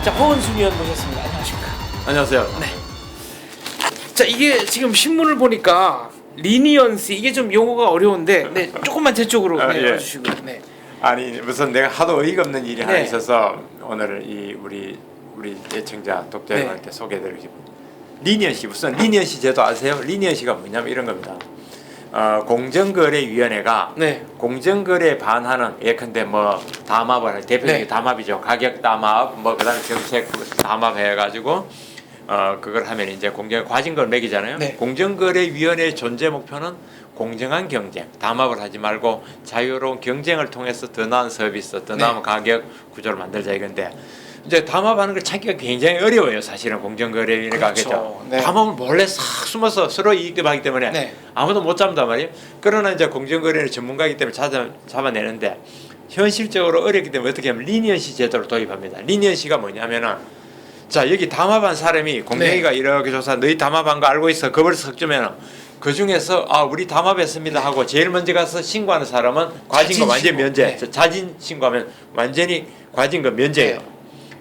자, 허은순 의원 모셨습니다. 안녕하십니까? 안녕하세요. 네. 자, 이게 지금 신문을 보니까 리니언스 이게 좀 용어가 어려운데, 네, 조금만 제 쪽으로 네, 예. 와주시고요. 네. 아니 무슨 내가 하도 어이가 없는 일이 하나 네. 있어서 오늘 이 우리 애청자 독자들한테 소개해드리고 싶습니다. 리니언시 무슨 리니언시 제도 아세요? 리니언시가 뭐냐면 이런 겁니다. 공정거래위원회가 네. 공정거래에 반하는 예컨대 뭐 담합을 대표적인 네. 담합이죠. 가격 담합 뭐 그다음에 정책 담합 해가지고 그걸 하면 이제 공정 과징금을 매기잖아요. 네. 공정거래위원회의 존재 목표는 공정한 경쟁, 담합을 하지 말고 자유로운 경쟁을 통해서 더 나은 서비스, 더 나은 네. 가격 구조를 만들자 이건데 이제 담합하는 걸 찾기가 굉장히 어려워요. 사실은 공정거래위원회가 그렇죠. 그렇죠. 네. 담합을 몰래 싹 숨어서 서로 이익하기 때문에 네. 아무도 못 잡는단 말이에요. 그러나 이제 공정거래는 전문가이기 때문에 잡아내는데 현실적으로 어렵기 때문에 어떻게 하면 리니언시 제도를 도입합니다. 리니언시가 뭐냐면은 자 여기 담합한 사람이 공정위가 이렇게 조사 너희 담합한 거 알고 있어 겁을 석 주면은 그 중에서 우리 담합했습니다 하고 제일 먼저 가서 신고하는 사람은 과징금 완전 면제. 네. 자진 신고하면 완전히 과징금 면제예요. 네.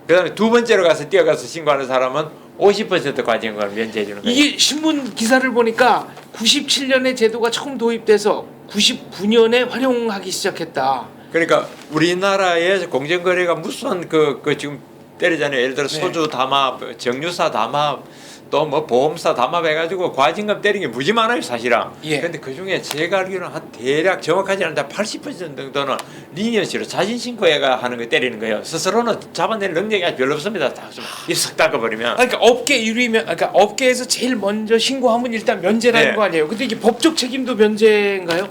그다음에 두 번째로 가서 뛰어가서 신고하는 사람은 50% 과징금을 면제해 주는 거예요. 이게 신문 기사를 보니까 97년에 제도가 처음 도입돼서 99년에 활용하기 시작했다. 그러니까 우리나라의 공정거래가 무슨 그 지금 때리잖아요. 예를 들어 네. 소주 담합, 정유사 담합, 또 뭐 보험사 담합 해가지고 과징금 때리는 게 무지 많아요 사실은. 예. 그런데 그 중에 제가 알기로는 한 대략 정확하지 않은데 80% 정도는 리니언시로 자진신고해가 하는 거 때리는 거예요. 스스로는 잡아낼 능력이 아주 별로 없습니다. 다좀입싹 닦아버리면. 그러니까 업계 1위면, 그러니까 업계에서 제일 먼저 신고하면 일단 면제라는 네. 거 아니에요? 근데 이게 법적 책임도 면제인가요?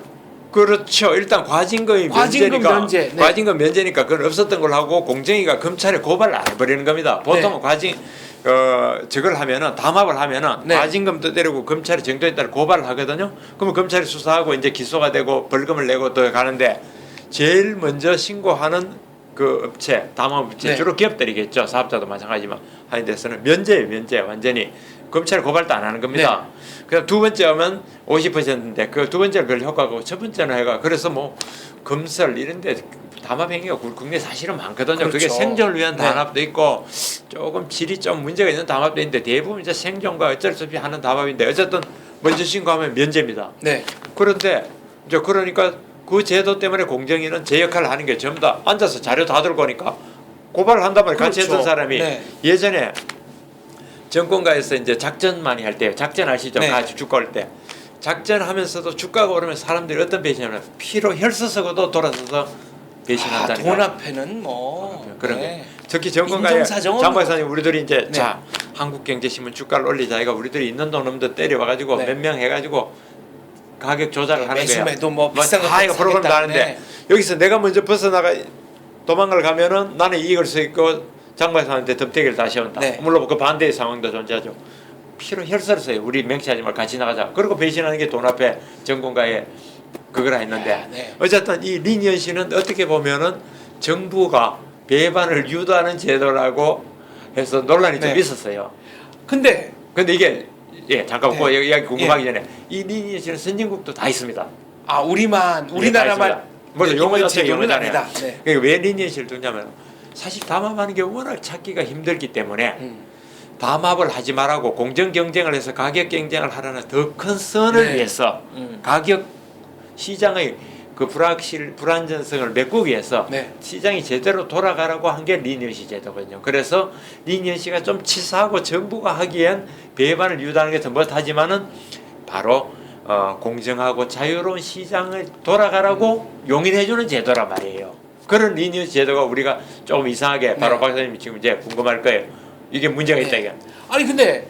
그렇죠. 일단 과징금이 과징금 면제니까 면제, 네. 과징금 면제니까 그건 없었던 걸로 하고 공정위가 검찰에 고발을 안 해버리는 겁니다. 보통은 네. 저걸 하면은 담합을 하면은 네. 과징금도 때리고 검찰이 정도에 따라 고발을 하거든요. 그러면 검찰이 수사하고 이제 기소가 되고 벌금을 내고 또 가는데 제일 먼저 신고하는 그 업체 담합업체 네. 주로 기업들이겠죠. 사업자도 마찬가지지만 하는 데서는 면제예요. 면제 완전히 검찰 고발도 안 하는 겁니다. 그다음 두 번째 하면 50%인데 그 두 번째는 별 효과고 첫 번째는 해가 그래서 뭐 검설 이런데 담합 행위가 국내 사실은 많거든요. 그렇죠. 그게 생존을 위한 네. 담합도 있고 조금 질이 좀 문제가 있는 담합도 있는데 대부분 이제 생존과 어쩔 수 없이 하는 담합인데 어쨌든 먼저 신고하면 면제입니다. 네. 그런데 이제 그러니까 그 제도 때문에 공정위는 제 역할을 하는 게 전부 다 앉아서 자료 다 들고 오니까 고발을 한단 말이에요. 같이 그렇죠. 했던 사람이 네. 예전에 정권가에서 이제 작전 많이 할 때 작전 아시죠? 네. 같이 주가 올 때 작전하면서도 주가가 오르면 사람들이 어떤 배신하면 피로 혈서 쓰고도 돌아서서 배신한다는 돈 거예요. 앞에는 뭐 그런 네. 게 특히 정권가에 인정사정은 장 박사님 우리들이 이제 네. 자 한국경제신문 주가를 올리자 이가 우리들이 있는 돈 없는 데 때려와가지고 네. 몇 명 해가지고 가격 조작을 하는 거야. 매수매도 뭐 비싼 다 이거 프로그램 다 하는데 네. 여기서 내가 먼저 벗어나가 도망을 가면은 나는 이익을 수 있고 장 박사한테 덤태기를 다시 온다. 네. 물론 그 반대의 상황도 존재하죠. 피로 혈서를 써요. 우리 맹세하지 말고 같이 나가자. 그리고 배신하는 게 돈 앞에 정권가에 그걸 했는데 네. 어쨌든 이 리니언시는 어떻게 보면은 정부가 배반을 유도하는 제도라고 해서 논란이 좀 네. 있었어요. 근데 이게 잠깐 그 네. 이야기 궁금하기 전에 이 리니언시는 선진국도 다 있습니다. 우리나라만 물론 용어 자체가 제도는 영어잖아요. 아니다. 네. 그러니까 왜 리니언시를 두냐면 사실 담합하는 게 워낙 찾기가 힘들기 때문에 담합을 하지 말라고 공정 경쟁을 해서 가격 경쟁을 하라는 더 큰 선을 네. 위해서 가격 시장의 그 불안전성을 메꾸기 위해서 네. 시장이 제대로 돌아가라고 한 게 리니언시 제도거든요. 그래서 리니언시가 좀 치사하고 정부가 하기엔 배반을 유도하는 게 더 못하지만은 바로 공정하고 자유로운 시장을 돌아가라고 용인해주는 제도란 말이에요. 그런 리니언시 제도가 우리가 조금 이상하게 바로 네. 박사님이 지금 이제 궁금할 거예요. 이게 문제가 있다 이게. 아니 근데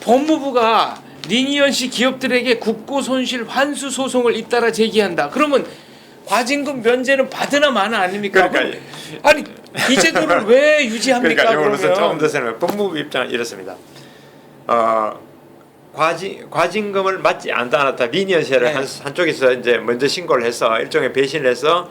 법무부가 리니언시 기업들에게 국고 손실 환수 소송을 잇따라 제기한다. 그러면 과징금 면제는 받으나 마나 아닙니까? 그러니까 아니 이 제도를 왜 유지합니까? 그러니까 이걸 우선 처음 그러면 드세요. 법무부 입장은 이렇습니다. 과징금을 맞지 않았다. 리니언시를 네. 한쪽에서 이제 먼저 신고를 해서 일종의 배신을 해서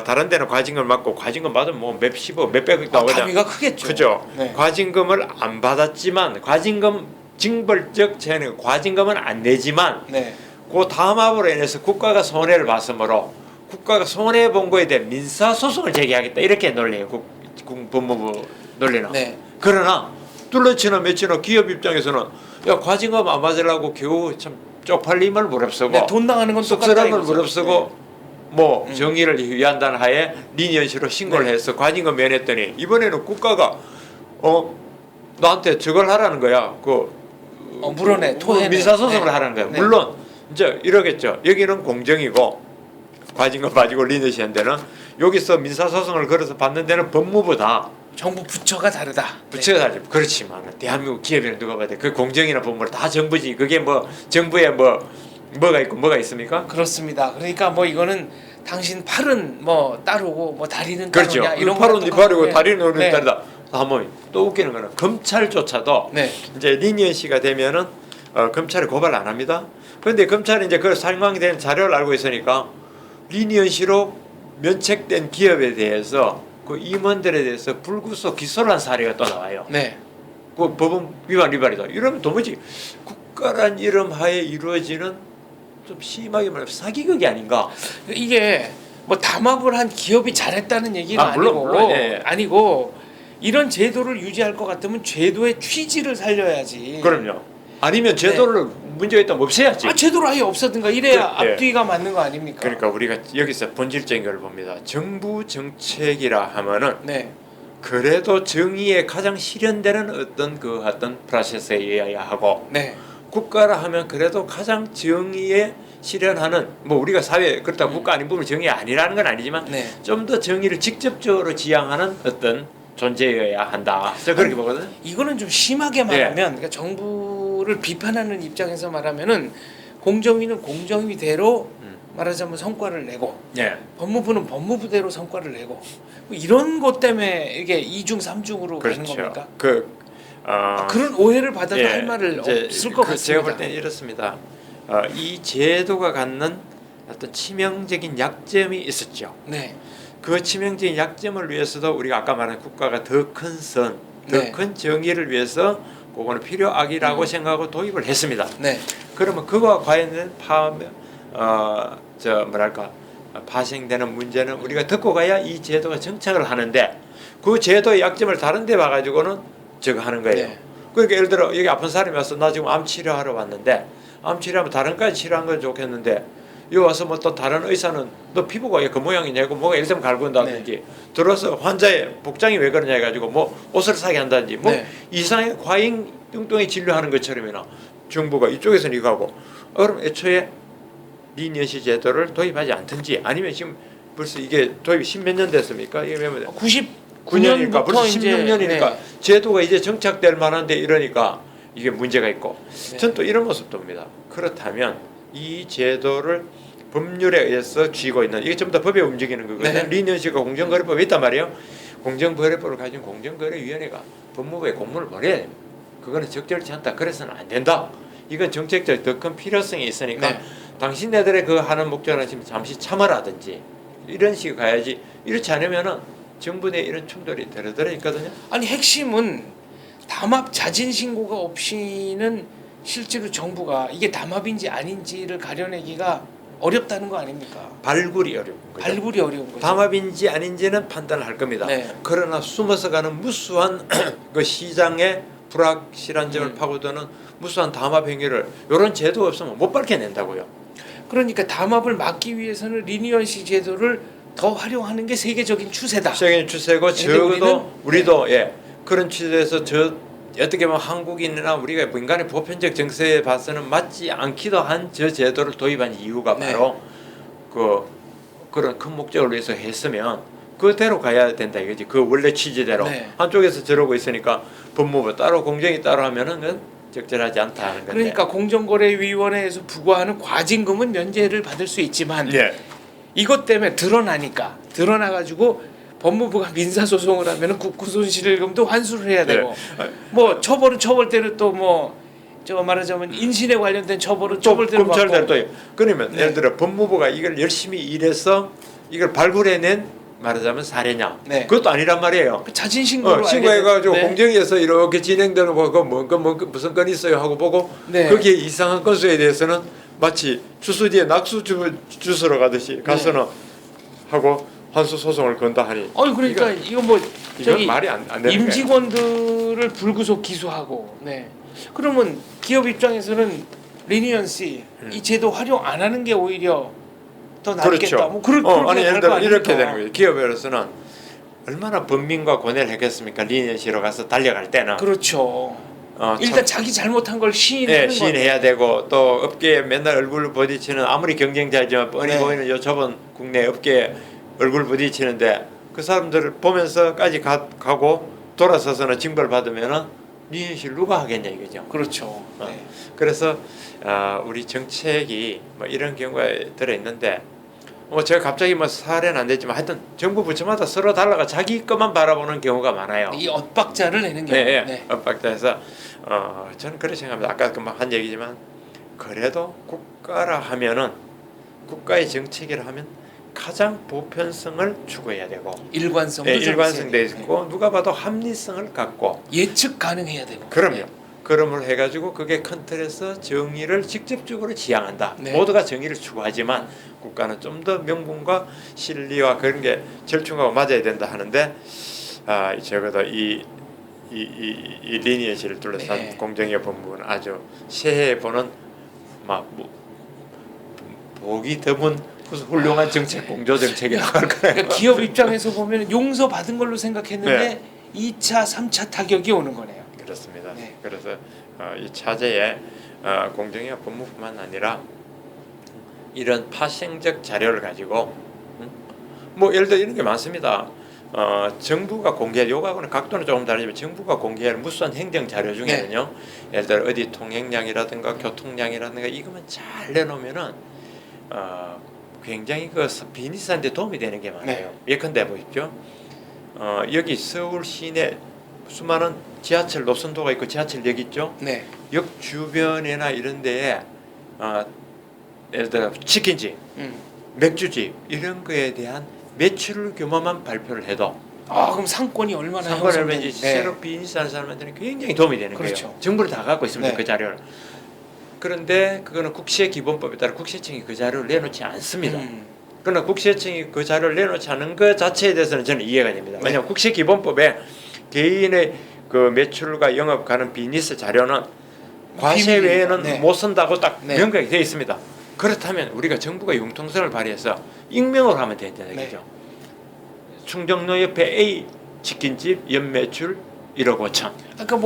다른 데는 과징금을 맞고 과징금 받으면 뭐 몇십억 몇백억 나오거든. 범위가 크겠죠. 그죠. 네. 과징금을 안 받았지만 과징금 징벌적 제한 과징금은 안 내지만 네. 그 담합으로 인해서 국가가 손해를 봤으므로 국가가 손해 본 거에 대한 민사 소송을 제기하겠다 이렇게 논리예요. 법무부 논리나. 네. 그러나 뚫어치나 맺히나 기업 입장에서는 야 과징금 안 맞으려고 겨우 참 쪽팔림을 무릅쓰고 네, 돈 나가는 건 똑같다 쑥스러움을 이거죠. 무릅쓰고 뭐 정의를 위한다는 하에 리니언시로 신고를 네. 해서 과징금 면했더니 이번에는 국가가 나한테 저걸 하라는 거야. 물어내, 토해내. 민사소송을 네. 하라는 거야. 네. 물론 이제 이러겠죠. 여기는 공정이고 과징금 가지고 리니언시한테는 여기서 민사소송을 걸어서 받는 데는 법무부다. 정부 부처가 다르다. 부처가 다르지. 그렇지만 대한민국 기업에는 누가 봐야 돼? 그 공정이나 법무를 다 정부지. 그게 뭐 정부에 뭐가 있고 뭐가 있습니까? 그렇습니다. 그러니까 뭐 이거는 당신 팔은 뭐 따르고 뭐 다리는 그렇죠. 따르냐 이런 팔은 거랑 네 팔이고 똑같은데. 다리는 우리 네. 다르다. 한번 또 웃기는 거는 검찰조차도 네. 이제 리니언시가 되면은 검찰에 고발 안 합니다. 그런데 검찰이 이제 그 상황된 자료를 알고 있으니까 리니언시로 면책된 기업에 대해서 그 임원들에 대해서 불구속 기소를 한 사례가 또 나와요. 네. 그 법원 위반이다. 이러면 도무지 국가란 이름 하에 이루어지는 좀 심하게 말하면 사기극이 아닌가. 이게 뭐 담합을 한 기업이 잘했다는 얘기는 물론, 아니고 물론, 예. 아니고 이런 제도를 유지할 것 같으면 제도의 취지를 살려야지. 그럼요. 아니면 제도를 문제가 있다면 없애야지. 제도를 아예 없애든가 이래야 그, 예. 앞뒤가 맞는 거 아닙니까? 그러니까 우리가 여기서 본질적인 걸 봅니다. 정부 정책이라 하면은 네. 그래도 정의에 가장 실현되는 어떤 프로세스에 하고 네. 국가라 하면 그래도 가장 정의에 실현하는 뭐 우리가 사회 그렇다고 국가 아닌 부분 정의 아니라는 건 아니지만 네. 좀 더 정의를 직접적으로 지향하는 어떤 존재여야 한다. 저 그렇게 보거든. 이거는 좀 심하게 말하면 그러니까 정부를 비판하는 입장에서 말하면은 공정위는 공정위대로 말하자면 성과를 내고 예. 법무부는 법무부대로 성과를 내고 뭐 이런 것 때문에 이게 2중 3중으로 가는 그렇죠. 겁니까? 그런 오해를 받아도 예, 할 말을 이제 없을 것 같습니다. 제가 볼 때는 이렇습니다. 이 제도가 갖는 어떤 치명적인 약점이 있었죠. 네. 그 치명적인 약점을 위해서도 우리가 아까 말한 국가가 더 큰 선, 더 네. 큰 정의를 위해서 그거는 필요악이라고 생각하고 도입을 했습니다. 네. 그러면 그와 관련된 파생되는 문제는 우리가 듣고 가야 이 제도가 정착을 하는데 그 제도의 약점을 다른 데 봐가지고는 저거 하는 거예요. 네. 그러니까 예를 들어 여기 아픈 사람이 와서 나 지금 암 치료하러 왔는데 암 치료하면 다른 까지 치료한 건 좋겠는데 여기 와서 뭐 또 다른 의사는 너 피부가 왜 그 모양이냐고 뭐가 예를 들면 갈군다든지 들어서 환자의 복장이 왜 그러냐 해가지고 뭐 옷을 사게 한다든지 뭐 네. 이상의 과잉 뚱뚱이 진료하는 것처럼이나 정부가 이쪽에서는 이거 하고 그럼 애초에 리니언시 제도를 도입하지 않든지 아니면 지금 벌써 이게 도입이 10몇 년 됐습니까? 이게 몇 9년이니까 벌써 16년이니까 제도가 이제 정착될 만한데 이러니까 이게 문제가 있고 전 또 이런 모습도 봅니다. 그렇다면 이 제도를 법률에 의해서 쥐고 있는 이게 전부 다 법에 움직이는 거거든요. 네. 리니언시가 공정거래법에 있단 말이에요. 공정거래법을 가진 공정거래위원회가 법무부에 공문을 보내야 됩니다. 그거는 적절치 않다. 그래서는 안 된다. 이건 정책적 더 큰 필요성이 있으니까 네. 당신네들의 그 하는 목적은 지금 잠시 참으라든지 이런 식으로 가야지. 이렇지 않으면은 정부 내 이런 충돌이 들어들어 있거든요. 아니 핵심은 담합 자진 신고가 없이는 실제로 정부가 이게 담합인지 아닌지를 가려내기가 어렵다는 거 아닙니까? 발굴이 어려운 거죠. 발굴이 어려운 거죠. 담합인지 아닌지는 판단을 할 겁니다. 네. 그러나 숨어서 가는 무수한 그 시장의 불확실한 점을 파고드는 무수한 담합 행위를 이런 제도 없으면 못 밝혀낸다고요. 그러니까 담합을 막기 위해서는 리니언시 제도를 더 활용하는 게 세계적인 추세다. 세계적인 추세고 근데 적어도 우리도 네. 예 그런 추세에서 어떻게 보면 한국인이나 우리가 인간의 보편적 정서에 봐서는 맞지 않기도 한 저 제도를 도입한 이유가 네. 바로 그런 큰 목적을 위해서 했으면 그대로 가야 된다 이거지. 그 원래 취지대로 네. 한쪽에서 저러고 있으니까 법무부 따로 공정이 따로 하면은 그건 적절하지 않다 하는 건데. 그러니까 공정거래위원회에서 부과하는 과징금은 면제를 받을 수 있지만 예. 이것 때문에 드러나가지고 법무부가 민사소송을 하면은 국고손실금도 환수를 해야 되고 뭐 처벌은 처벌대로 또 뭐 저 말하자면 인신에 관련된 처벌은 처벌대로 받고 검찰대로 또 그러면 네. 예를 들어 법무부가 이걸 열심히 일해서 이걸 발굴해낸 말하자면 사례냐? 네. 그것도 아니란 말이에요. 자진 신고로 신고해가지고 네. 공정위에서 이렇게 진행되는 거 무슨 건이 있어요 하고 보고 네. 거기에 이상한 건수에 대해서는 마치 주소 뒤에 낙수 주스러 가듯이 가서는 하고 환수 소송을 건다 하니 그러니까 이거 뭐 이건 저기 말이 안 되는 거예요. 임직원들을 불구속 기소하고, 네. 그러면 기업 입장에서는 리니언시 이 제도 활용 안 하는 게 오히려 더 낫겠다. 그렇죠. 뭐 그렇게 아니 예를 들어 이렇게 되는 거예요. 거예요. 기업으로서는 얼마나 번민과 고뇌를 했겠습니까? 리니언시로 가서 달려갈 때는. 그렇죠. 일단 참, 자기 잘못한 걸 시인하는 거예요. 시인해야 되고 또 업계에 맨날 얼굴 부딪히는 아무리 경쟁자지만 뻔히 네. 보이는 요 좁은 국내 업계에 얼굴 부딪히는데 그 사람들을 보면서까지 가고 돌아서서는 징벌 받으면은 리니언시를 누가 하겠냐 이거죠. 그렇죠. 네. 그래서 우리 정책이 뭐 이런 경우가 들어 있는데 뭐 제가 갑자기 뭐 사례는 안 되지만 하여튼 정부 부처마다 서로 달라가 자기 것만 바라보는 경우가 많아요. 이 엇박자를 내는 경우. 네. 엇박자에서 저는 그렇게 생각합니다. 아까 금방 한 얘기지만 그래도 국가라 하면은 국가의 정책이라 하면 가장 보편성을 추구해야 되고 일관성도 일관성돼 좀 있고 누가 봐도 합리성을 갖고 예측 가능해야 되고. 그럼요. 네. 그럼을 해가지고 그게 큰 틀에서 정의를 직접적으로 지향한다. 네. 모두가 정의를 추구하지만 국가는 좀 더 명분과 실리와 그런 게 절충하고 맞아야 된다 하는데 적어도 이 리니언시를 둘러싼 네. 공정의 본부는 아주 새해 보는 막 보기 드문 훌륭한 정책 공조 정책이라고 할 거예요. 그러니까 기업 입장에서 보면 용서 받은 걸로 생각했는데 네. 2차, 3차 타격이 오는 거네요. 그렇습니다. 네. 그래서 이 차제에 공정의 법무뿐만 아니라 이런 파생적 자료를 가지고 뭐 예를 들어 이런 게 많습니다. 정부가 공개할 요거하고는 각도는 조금 다르지만 정부가 공개할 무수한 행정 자료 중에는요. 예를 들어 어디 통행량이라든가 교통량이라든가 이것만 잘 내놓으면은 굉장히 그 비즈니스한테 도움이 되는 게 많아요. 네. 예컨대 보십시오. 여기 서울 시내 수많은 지하철 노선도가 있고 지하철역 있죠. 네. 역 주변이나 이런 데에 예를 들어 치킨집, 맥주집 이런 거에 대한 매출 규모만 발표를 해도 그럼 상권이 얼마나 상권을 형성된- 이제 새로 비즈니스하는 사람한테는 굉장히 도움이 되는 그렇죠. 거예요. 정부를 다 갖고 있습니다. 네. 그 자료를. 그런데 그거는 국세기본법에 따라 국세청이 그 자료를 내놓지 않습니다. 그러나 국세청이 그 자료를 내놓지 않은 것 자체에 대해서는 저는 이해가 됩니다. 네. 왜냐하면 국세기본법에 개인의 그 매출과 영업 가는 비즈니스 자료는 과세 비밀입니다. 외에는 네. 못 쓴다고 딱 네. 명확하게 되어 있습니다. 그렇다면 우리가 정부가 융통성을 발휘해서 익명으로 하면 된다는 네. 얘기죠. 충정로 옆에 A 치킨집 연매출 1억 5천. 아까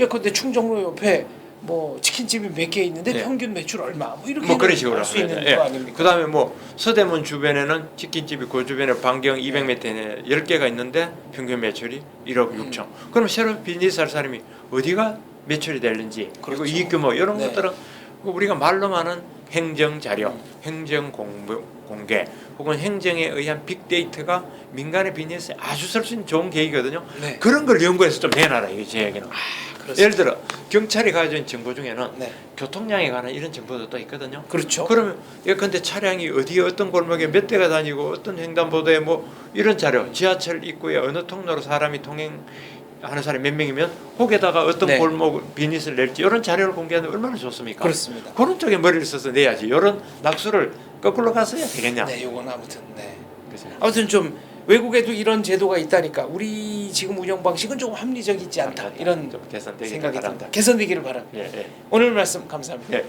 근데 충정로 옆에 뭐 치킨집이 몇 개 있는데 네. 평균 매출 얼마 뭐 이렇게 뭐 그런 식으로 할수 있는 합니다. 거 예. 아닙니까? 그다음에 뭐 서대문 주변에는 치킨집이 그 주변에 반경 200m에 10개가 있는데 평균 매출이 1억 6천. 그럼 새로 비즈니스 할 사람이 어디가 매출이 되는지 그리고 그렇죠. 이익 규모 이런 네. 것들은 우리가 말로만 하는 행정 자료, 행정 공개 혹은 행정에 의한 빅데이터가 민간의 비즈니스에 아주 쓸 수 있는 좋은 계기거든요. 네. 그런 걸 연구해서 좀 내놔라 이게 제 얘기는. 그렇습니다. 예를 들어 경찰이 가진 정보 중에는 네. 교통량에 관한 이런 정보도 또 있거든요. 그렇죠. 그러면 예컨대 차량이 어디에 어떤 골목에 몇 대가 다니고 어떤 횡단보도에 뭐 이런 자료, 지하철 입구에 어느 통로로 사람이 통행하는 사람이 몇 명이면 혹에다가 어떤 네. 골목 비즈니스를 낼지 이런 자료를 공개하는 게 얼마나 좋습니까? 그렇습니다. 그런 쪽에 머리를 써서 내야지. 이런 낙수를 거꾸로 가서야 되겠냐? 네, 요건 아무튼 네. 그래서 아무튼 좀 외국에도 이런 제도가 있다니까 우리 지금 운영 방식은 조금 합리적이지 않다 이런 좀 개선되길 생각이 바랍니다. 듭니다. 개선되기를 바랍니다. 예, 예. 오늘 말씀 감사합니다. 예. 네.